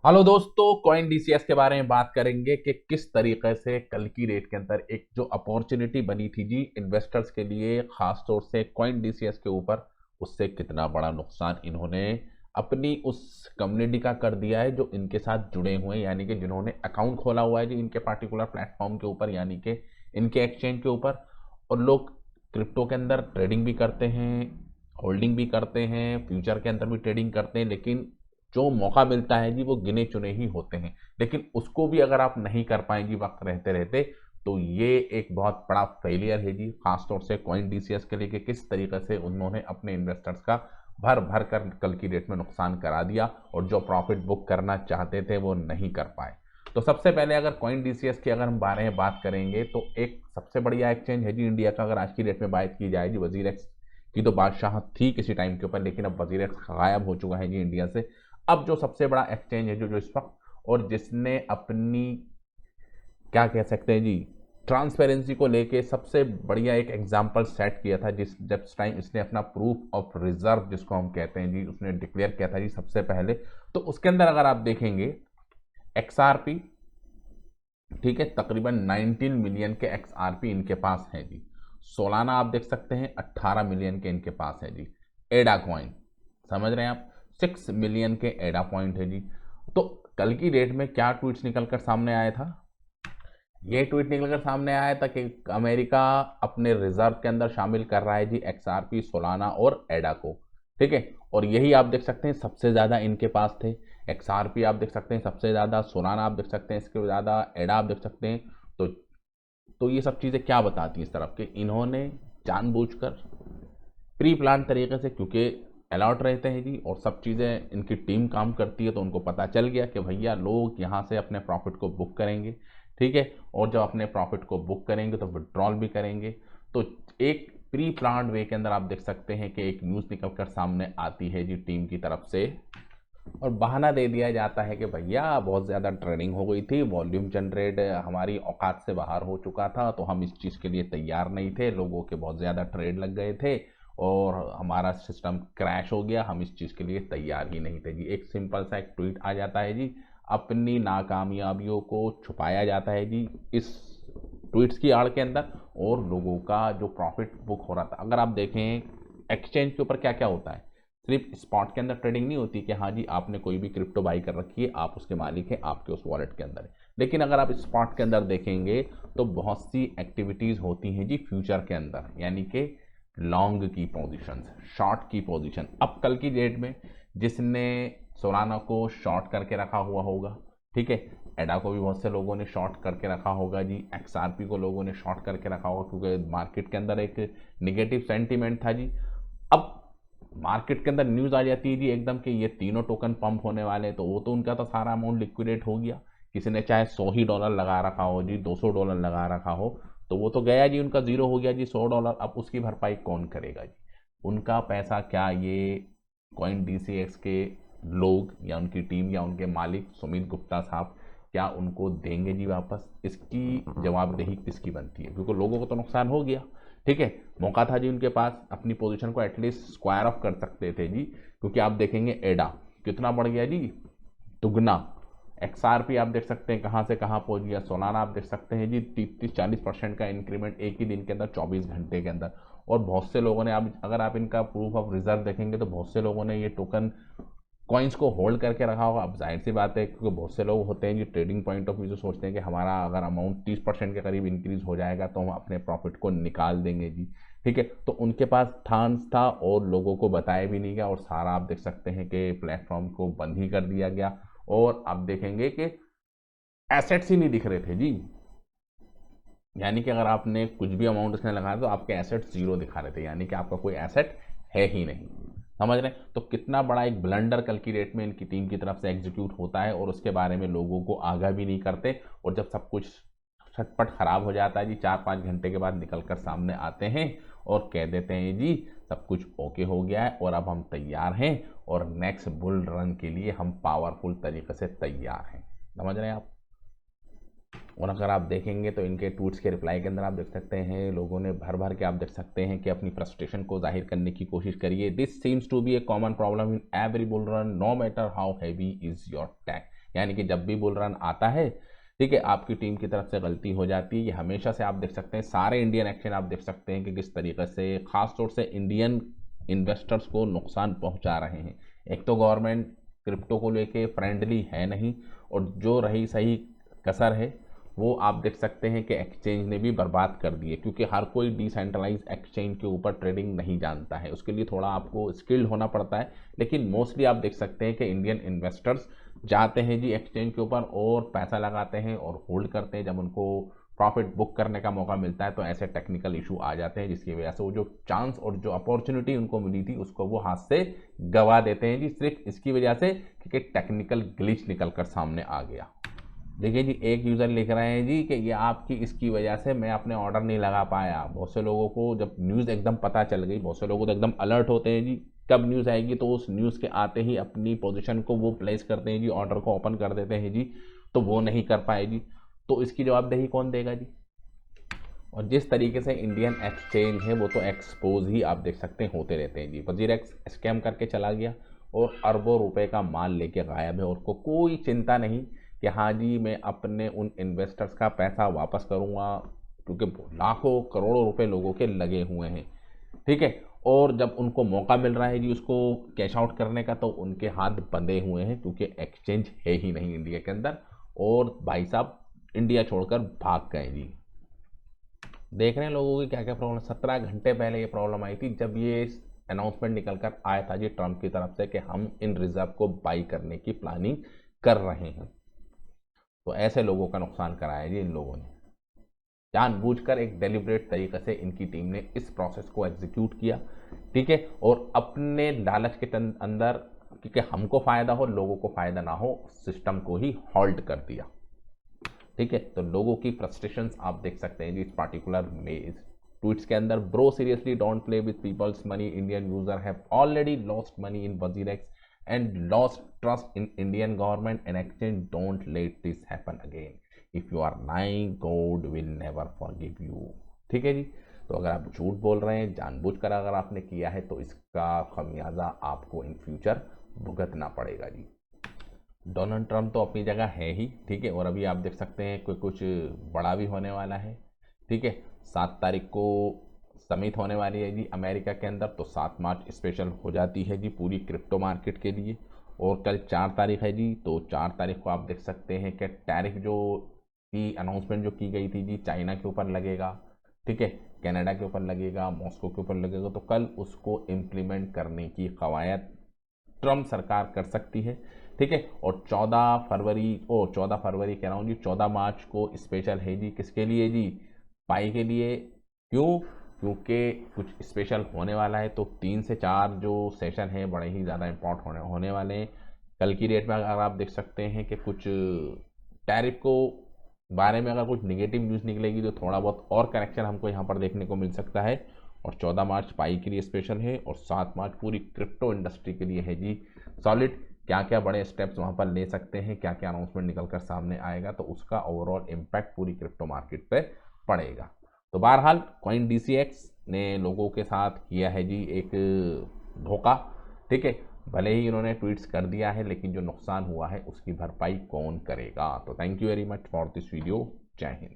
Hello दोस्तों, coin DCS के बारे में बात करेंगे कि किस तरीके से कल की रेट के अंदर एक जो अपॉर्चुनिटी बनी थी जी इन्वेस्टर्स के लिए, खास तौर से कॉइन डीसीएस के ऊपर, उससे कितना बड़ा नुकसान इन्होंने अपनी उस कम्युनिटी का कर दिया है जो इनके साथ जुड़े हुए हैं, यानी कि जिन्होंने अकाउंट खोला हुआ है जी इनके पार्टिकुलर प्लेटफॉर्म के ऊपर, यानी कि इनके एक्सचेंज के ऊपर। और लोग क्रिप्टो के अंदर ट्रेडिंग भी करते हैं, होल्डिंग भी करते हैं, फ्यूचर के अंदर भी ट्रेडिंग करते हैं, लेकिन जो मौका मिलता है जी वो गिने चुने ही होते हैं। लेकिन उसको भी अगर आप नहीं कर पाए जी वक्त रहते रहते, तो ये एक बहुत बड़ा फेलियर है जी, खासतौर से कॉइन डीसीएस के लिए, कि किस तरीके से उन्होंने अपने इन्वेस्टर्स का भर भर कर कल की डेट में नुकसान करा दिया और जो प्रॉफिट बुक करना चाहते थे वो नहीं कर पाए। तो सबसे पहले अगर कॉइन डीसीएस की अगर हम बारे में बात करेंगे, तो एक सबसे बढ़िया एक्सचेंज है जी इंडिया का। अगर आज की डेट में बात की जाए जी, वजीर एक्स की तो बादशाह थी किसी टाइम के ऊपर, लेकिन अब वजीर एक्स गायब हो चुका है जी इंडिया से। अब जो सबसे बड़ा एक्सचेंज है जो इस वक्त, और जिसने अपनी, क्या कह सकते हैं जी, ट्रांसपेरेंसी को लेके सबसे बढ़िया एक एग्जांपल सेट किया था, जिस जब टाइम इसने अपना प्रूफ ऑफ रिजर्व जिसको हम कहते हैं जी, उसने डिक्लेयर किया था जी सबसे पहले। तो उसके अंदर अगर आप देखेंगे एक्सआरपी, ठीक है, तकरीबन 19 मिलियन के एक्सआरपी इनके पास है जी। सोलाना आप देख सकते हैं 18 मिलियन के इनके पास है जी। एडा कॉइन, समझ रहे हैं आप, 6 मिलियन के एडा पॉइंट है जी। तो कल की डेट में क्या ट्वीट्स निकलकर सामने आया था? ये ट्वीट निकलकर सामने आया था कि अमेरिका अपने रिजर्व के अंदर शामिल कर रहा है जी एक्सआरपी, सोलाना और एडा को, ठीक है। और यही आप देख सकते हैं सबसे ज़्यादा इनके पास थे। एक्सआरपी आप देख सकते हैं सबसे ज़्यादा, सोलाना आप देख सकते हैं इसके ज़्यादा, एडा आप देख सकते हैं। तो तो ये सब चीज़ें क्या बताती हैं इस तरफ, कि इन्होंने जानबूझकर प्री प्लान तरीके से, क्योंकि अलर्ट रहते हैं जी और सब चीज़ें इनकी टीम काम करती है, तो उनको पता चल गया कि भैया लोग यहाँ से अपने प्रॉफिट को बुक करेंगे, ठीक है। और जब अपने प्रॉफिट को बुक करेंगे तो विड्रॉल भी करेंगे। तो एक प्री प्लान वे के अंदर आप देख सकते हैं कि एक न्यूज़ निकल कर सामने आती है जी टीम की तरफ से, और बहाना दे दिया जाता है कि भैया बहुत ज़्यादा ट्रेडिंग हो गई थी, वॉल्यूम जनरेट हमारी औकात से बाहर हो चुका था, तो हम इस चीज़ के लिए तैयार नहीं थे, लोगों के बहुत ज़्यादा ट्रेड लग गए थे और हमारा सिस्टम क्रैश हो गया, हम इस चीज़ के लिए तैयार ही नहीं थे जी। एक सिंपल सा एक ट्वीट आ जाता है जी, अपनी नाकामयाबियों को छुपाया जाता है जी इस ट्वीट्स की आड़ के अंदर, और लोगों का जो प्रॉफिट बुक हो रहा था। अगर आप देखें एक्सचेंज के ऊपर क्या क्या होता है, सिर्फ स्पॉट के अंदर ट्रेडिंग नहीं होती कि हाँ जी आपने कोई भी क्रिप्टो बाई कर रखी है, आप उसके मालिक हैं, आपके उस वॉलेट के अंदर है। लेकिन अगर आप स्पॉट के अंदर देखेंगे तो बहुत सी एक्टिविटीज़ होती हैं जी फ्यूचर के अंदर, यानी कि लॉन्ग की पोजीशन, शॉर्ट की पोजीशन। अब कल की डेट में जिसने सोलाना को शॉर्ट करके रखा हुआ होगा, ठीक है, एडा को भी बहुत से लोगों ने शॉर्ट करके रखा होगा जी, एक्सआरपी को लोगों ने शॉर्ट करके रखा होगा, क्योंकि मार्केट के अंदर एक निगेटिव सेंटीमेंट था जी। अब मार्केट के अंदर न्यूज़ आ जाती है जी एकदम कि ये तीनों टोकन पंप होने वाले हैं, तो वो तो उनका तो सारा अमाउंट लिक्विडेट हो गया। किसी ने चाहे 100 ही डॉलर लगा रखा हो जी, 200 डॉलर लगा रखा हो, तो वो तो गया जी, उनका ज़ीरो हो गया जी 100 डॉलर। अब उसकी भरपाई कौन करेगा जी? उनका पैसा क्या ये कॉइन डीसीएक्स के लोग या उनकी टीम या उनके मालिक सुमित गुप्ता साहब क्या उनको देंगे जी वापस? इसकी जवाबदेही किसकी बनती है? क्योंकि लोगों को तो नुकसान हो गया, ठीक है। मौका था जी उनके पास, अपनी पोजीशन को एटलीस्ट स्क्वायर ऑफ कर सकते थे जी, क्योंकि आप देखेंगे एडा कितना बढ़ गया जी, दुगना। एक्सआरपी आप देख सकते हैं कहाँ से कहाँ पहुंच गया। सोलाना आप देख सकते हैं जी 30-40% का इंक्रीमेंट एक ही दिन के अंदर, 24 घंटे के अंदर। और बहुत से लोगों ने, आप अगर आप इनका प्रूफ ऑफ रिजर्व देखेंगे तो बहुत से लोगों ने ये टोकन कॉइन्स को होल्ड करके रखा होगा। अब जाहिर सी बात है, क्योंकि बहुत से लोग होते हैं जो ट्रेडिंग पॉइंट ऑफ व्यू से सोचते हैं कि हमारा अगर अमाउंट 30% के करीब इंक्रीज हो जाएगा तो हम अपने प्रॉफिट को निकाल देंगे जी, ठीक है। तो उनके पास ठान्स था और लोगों को बताया भी नहीं गया, और सारा आप देख सकते हैं कि प्लेटफॉर्म को बंद ही कर दिया गया। और आप देखेंगे कि एसेट्स ही नहीं दिख रहे थे जी, यानी कि अगर आपने कुछ भी अमाउंट इसमें लगाया तो आपके एसेट जीरो दिखा रहे थे, यानी कि आपका कोई एसेट है ही नहीं। समझ रहे हैं? तो कितना बड़ा एक ब्लंडर कल की डेट में इनकी टीम की तरफ से एग्जीक्यूट होता है, और उसके बारे में लोगों को आगाह भी नहीं करते। और जब सब कुछ छटपट खराब हो जाता है जी, 4-5 घंटे के बाद निकल कर सामने आते हैं और कह देते हैं जी सब कुछ ओके हो गया है और अब हम तैयार हैं, और नेक्स्ट बुल रन के लिए हम पावरफुल तरीके से तैयार हैं। समझ रहे हैं आप? और अगर आप देखेंगे तो इनके ट्वीट्स के रिप्लाई के अंदर आप देख सकते हैं लोगों ने भर भर के, आप देख सकते हैं कि अपनी फ्रस्ट्रेशन को जाहिर करने की कोशिश करिए। This seems to be a common problem in every bull run, no matter how heavy is your tag. यानी कि जब भी बुल रन आता है, ठीक है, आपकी टीम की तरफ से गलती हो जाती है। ये हमेशा से आप देख सकते हैं, सारे इंडियन एक्शन आप देख सकते हैं कि किस तरीके से खासतौर से इंडियन इन्वेस्टर्स को नुकसान पहुंचा रहे हैं। एक तो गवर्नमेंट क्रिप्टो को लेके फ्रेंडली है नहीं, और जो रही सही कसर है वो आप देख सकते हैं कि एक्सचेंज ने भी बर्बाद कर दी है, क्योंकि हर कोई डिसेंट्रलाइज एक्सचेंज के ऊपर ट्रेडिंग नहीं जानता है, उसके लिए थोड़ा आपको स्किल्ड होना पड़ता है। लेकिन मोस्टली आप देख सकते हैं कि इंडियन इन्वेस्टर्स जाते हैं जी एक्सचेंज के ऊपर और पैसा लगाते हैं और होल्ड करते हैं। जब उनको प्रॉफिट बुक करने का मौका मिलता है तो ऐसे टेक्निकल इशू आ जाते हैं, जिसकी वजह से वो जो चांस और जो अपॉर्चुनिटी उनको मिली थी उसको वो हाथ से गवा देते हैं जी, सिर्फ इसकी वजह से कि टेक्निकल ग्लिच निकल कर सामने आ गया। देखिए जी, एक यूज़र लिख रहे हैं जी कि ये आपकी इसकी वजह से मैं अपने ऑर्डर नहीं लगा पाया। बहुत से लोगों को जब न्यूज़ एकदम पता चल गई, बहुत से लोग तो एकदम अलर्ट होते हैं जी, कब न्यूज़ आएगी तो उस न्यूज़ के आते ही अपनी पोजीशन को वो प्लेस करते हैं जी, ऑर्डर को ओपन कर देते हैं जी, तो वो नहीं कर पाए जी, तो इसकी जवाबदेही कौन देगा जी। और जिस तरीके से इंडियन एक्सचेंज है वो तो एक्सपोज ही आप देख सकते हैं होते रहते हैं जी। वजीरेक्स स्कैम करके चला गया और अरबों रुपए का माल लेके गायब है, और को कोई चिंता नहीं कि हाँ जी मैं अपने उन इन्वेस्टर्स का पैसा वापस करूँगा, क्योंकि लाखों करोड़ों रुपए लोगों के लगे हुए हैं, ठीक है। और जब उनको मौका मिल रहा है जी उसको कैश आउट करने का, तो उनके हाथ बंधे हुए हैं, क्योंकि एक्सचेंज है ही नहीं इंडिया के अंदर, और भाई साहब इंडिया छोड़कर भाग गए जी। देख रहे हैं लोगों की क्या क्या प्रॉब्लम। 17 घंटे पहले ये प्रॉब्लम आई थी जब ये अनाउंसमेंट निकल कर आया था जी ट्रंप की तरफ से कि हम इन रिजर्व को बाई करने की प्लानिंग कर रहे हैं। तो ऐसे लोगों का नुकसान कराया जी इन लोगों ने, जानबूझकर एक डेलिब्रेट तरीके से इनकी टीम ने इस प्रोसेस को एग्जीक्यूट किया, ठीक है, और अपने लालच के अंदर, क्योंकि हमको फायदा हो लोगों को फायदा ना हो, सिस्टम को ही हॉल्ट कर दिया, ठीक है। तो लोगों की फ्रस्ट्रेशंस आप देख सकते हैं जी इस पार्टिकुलर में इस ट्वीट्स के अंदर। Bro seriously don't play with people's money, Indian user have already lost money in WazirX and lost trust in Indian government and exchange, don't let this happen again, if you are lying God will never forgive you, ठीक है जी। तो अगर आप झूठ बोल रहे हैं जानबूझकर अगर आपने किया है तो इसका खमियाजा आपको इन फ्यूचर भुगतना पड़ेगा जी। डोनाल्ड ट्रंप तो अपनी जगह है ही, ठीक है, और अभी आप देख सकते हैं कोई कुछ बड़ा भी होने वाला है, ठीक है। 7 तारीख को समिट होने वाली है जी अमेरिका के अंदर, तो 7 मार्च स्पेशल हो जाती है जी पूरी क्रिप्टो मार्केट के लिए। और कल 4 तारीख है जी, तो 4 तारीख को आप देख सकते हैं कि टैरिफ जो की अनाउंसमेंट जो की गई थी जी चाइना के ऊपर लगेगा, ठीक है, कनाडा के ऊपर लगेगा, मॉस्को के ऊपर लगेगा, तो कल उसको इम्प्लीमेंट करने की कवायद ट्रंप सरकार कर सकती है, ठीक है। और 14 फरवरी कह रहा हूँ जी, 14 मार्च को स्पेशल है जी, किसके लिए जी, पाई के लिए। क्यों? क्योंकि कुछ स्पेशल होने वाला है, तो 3 से 4 जो सेशन है बड़े ही ज़्यादा इम्पोर्ट होने वाले हैं। कल की डेट में अगर आप देख सकते हैं कि कुछ टैरिफ को बारे में अगर कुछ निगेटिव न्यूज़ निकलेगी तो थोड़ा बहुत और करेक्शन हमको यहाँ पर देखने को मिल सकता है। और 14 मार्च पाई के लिए स्पेशल है, और 7 मार्च पूरी क्रिप्टो इंडस्ट्री के लिए है जी सॉलिड। क्या क्या बड़े स्टेप्स वहाँ पर ले सकते हैं, क्या क्या अनाउंसमेंट निकल कर सामने आएगा, तो उसका ओवरऑल इम्पैक्ट पूरी क्रिप्टो मार्केट पे पड़ेगा। तो बहरहाल कॉइन DCX ने लोगों के साथ किया है जी एक धोखा, ठीक है। भले ही इन्होंने ट्वीट्स कर दिया है, लेकिन जो नुकसान हुआ है उसकी भरपाई कौन करेगा। तो thank you very much for this video. जय हिंद।